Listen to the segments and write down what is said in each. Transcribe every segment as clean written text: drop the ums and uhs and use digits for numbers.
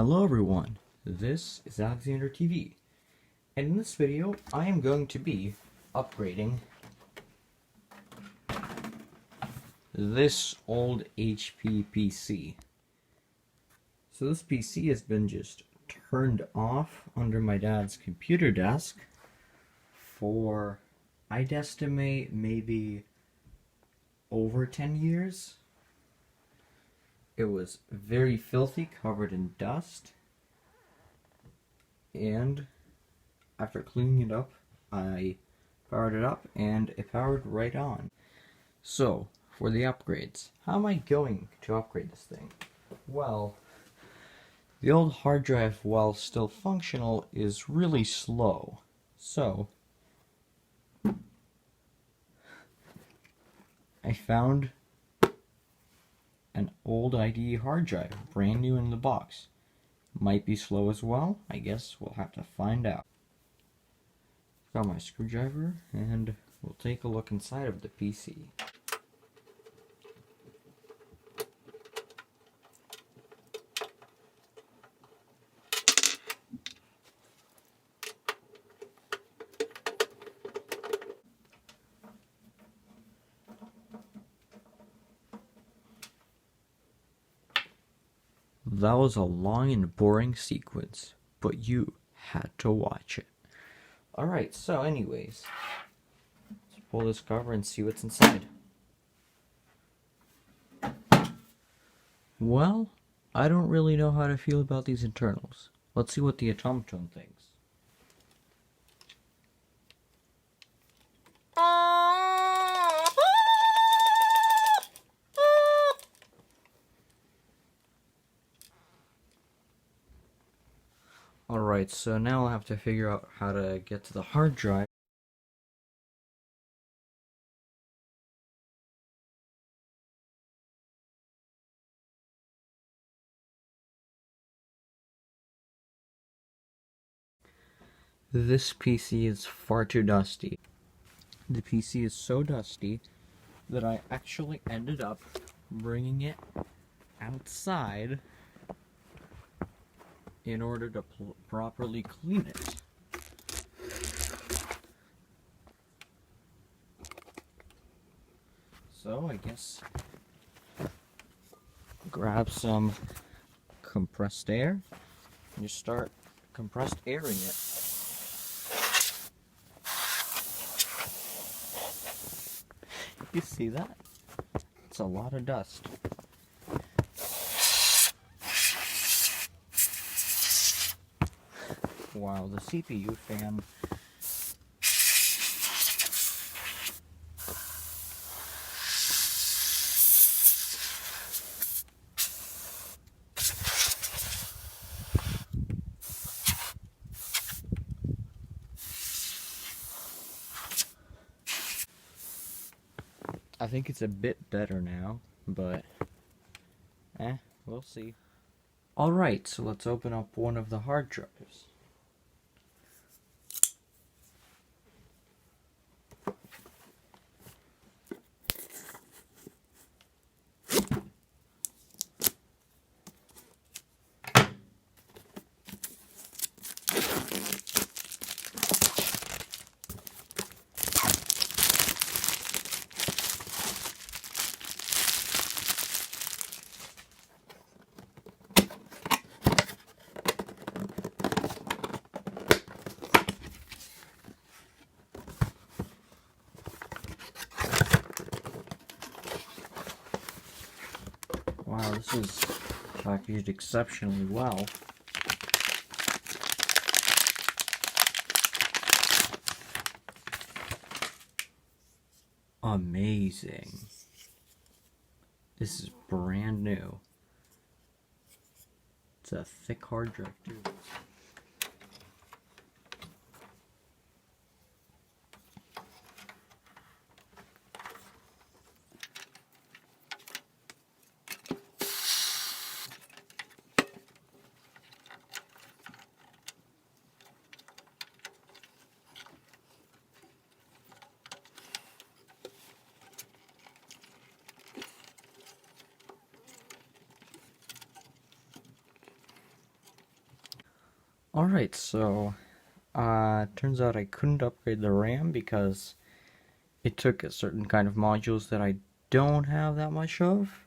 Hello everyone, this is Alexander TV, and in this video I am going to be upgrading this old HP PC. So this PC has been just turned off under my dad's computer desk for, I'd estimate, maybe over 10 years. It was very filthy, covered in dust, and after cleaning it up, I powered it up and it powered right on. So, for the upgrades, how am I going to upgrade this thing? Well, the old hard drive, while still functional, is really slow. So, I found an old IDE hard drive, brand new in the box. Might be slow as well, I guess we'll have to find out. Got my screwdriver, and we'll take a look inside of the PC. That was a long and boring sequence, but you had to watch it. Alright, so anyways, let's pull this cover and see what's inside. Well, I don't really know how to feel about these internals. Let's see what the automaton thinks. Alright, so now I'll have to figure out how to get to the hard drive. This PC is far too dusty. The PC is so dusty that I actually ended up bringing it outside in order to properly clean it. So I guess grab some compressed air and just start compressed airing it. You see that? It's a lot of dust. Wow, the CPU fan. I think it's a bit better now, but we'll see. Alright, so let's open up one of the hard drives. Wow, this is packaged exceptionally well. Amazing. This is brand new. It's a thick hard drive too. Alright, so turns out I couldn't upgrade the RAM because it took a certain kind of modules that I don't have that much of.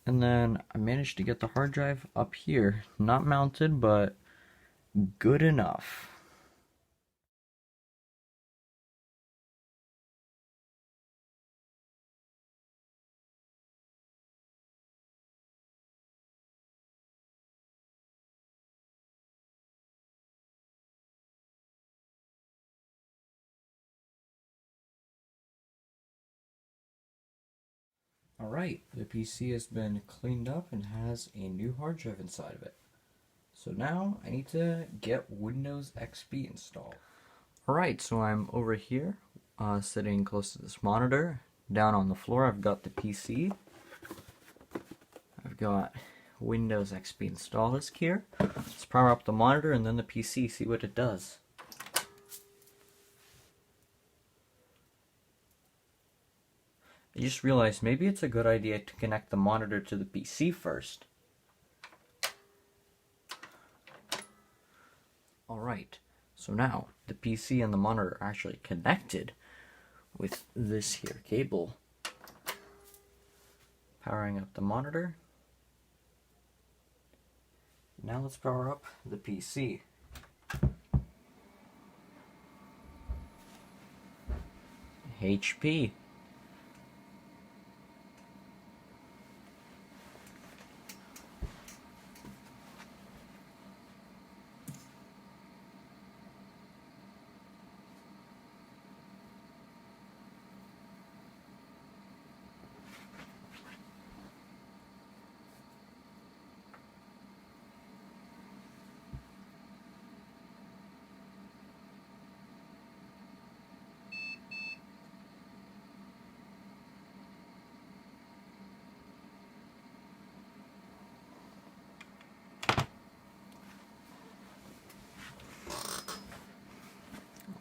And then I managed to get the hard drive up here. Not mounted, but good enough. Alright, the PC has been cleaned up and has a new hard drive inside of it. So now I need to get Windows XP installed. Alright, so I'm over here, sitting close to this monitor. Down on the floor I've got the PC. I've got Windows XP installed here. Let's power up the monitor and then the PC, see what it does. I just realized maybe it's a good idea to connect the monitor to the PC first. Alright, so now the PC and the monitor are actually connected with this here cable. Powering up the monitor. Now let's power up the PC. HP.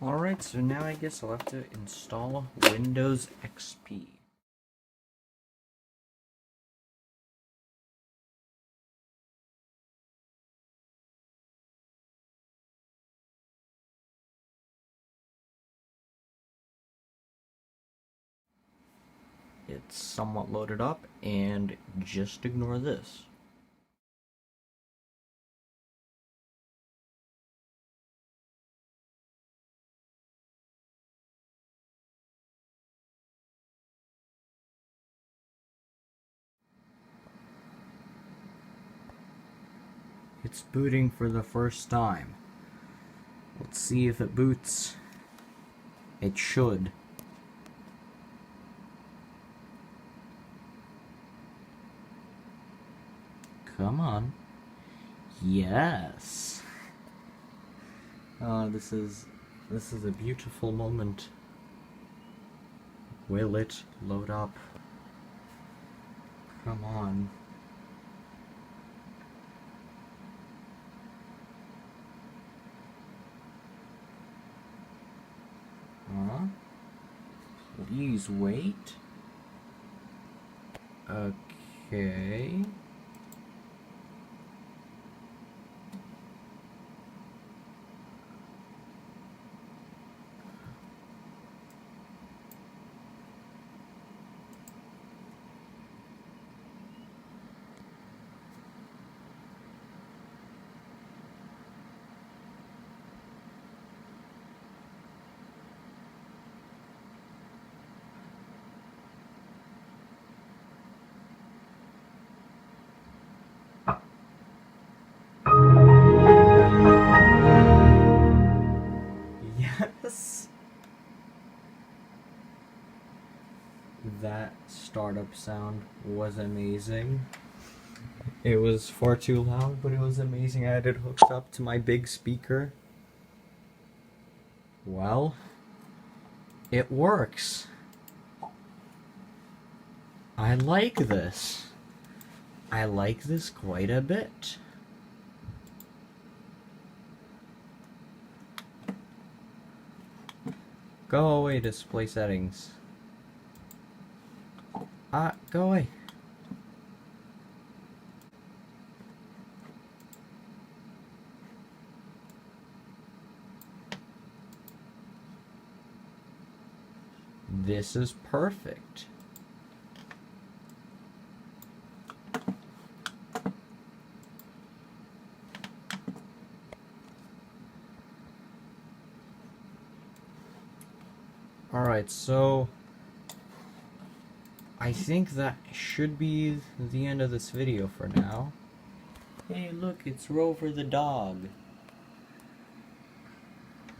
Alright, so now I guess I'll have to install Windows XP. It's somewhat loaded up, and just ignore this. It's booting for the first time. Let's see if it boots. It should. Come on. Yes. This is a beautiful moment. Will it load up? Come on. Please wait. Okay. Yes. That startup sound was amazing. It was far too loud, but it was amazing. I had it hooked up to my big speaker. Well, it works. I like this. I like this quite a bit. Go away, display settings. Go away. This is perfect. Alright, so I think that should be the end of this video for now. Hey, look, it's Rover the dog.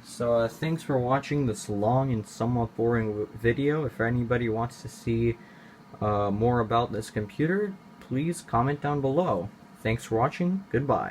So, thanks for watching this long and somewhat boring video. If anybody wants to see more about this computer, please comment down below. Thanks for watching. Goodbye.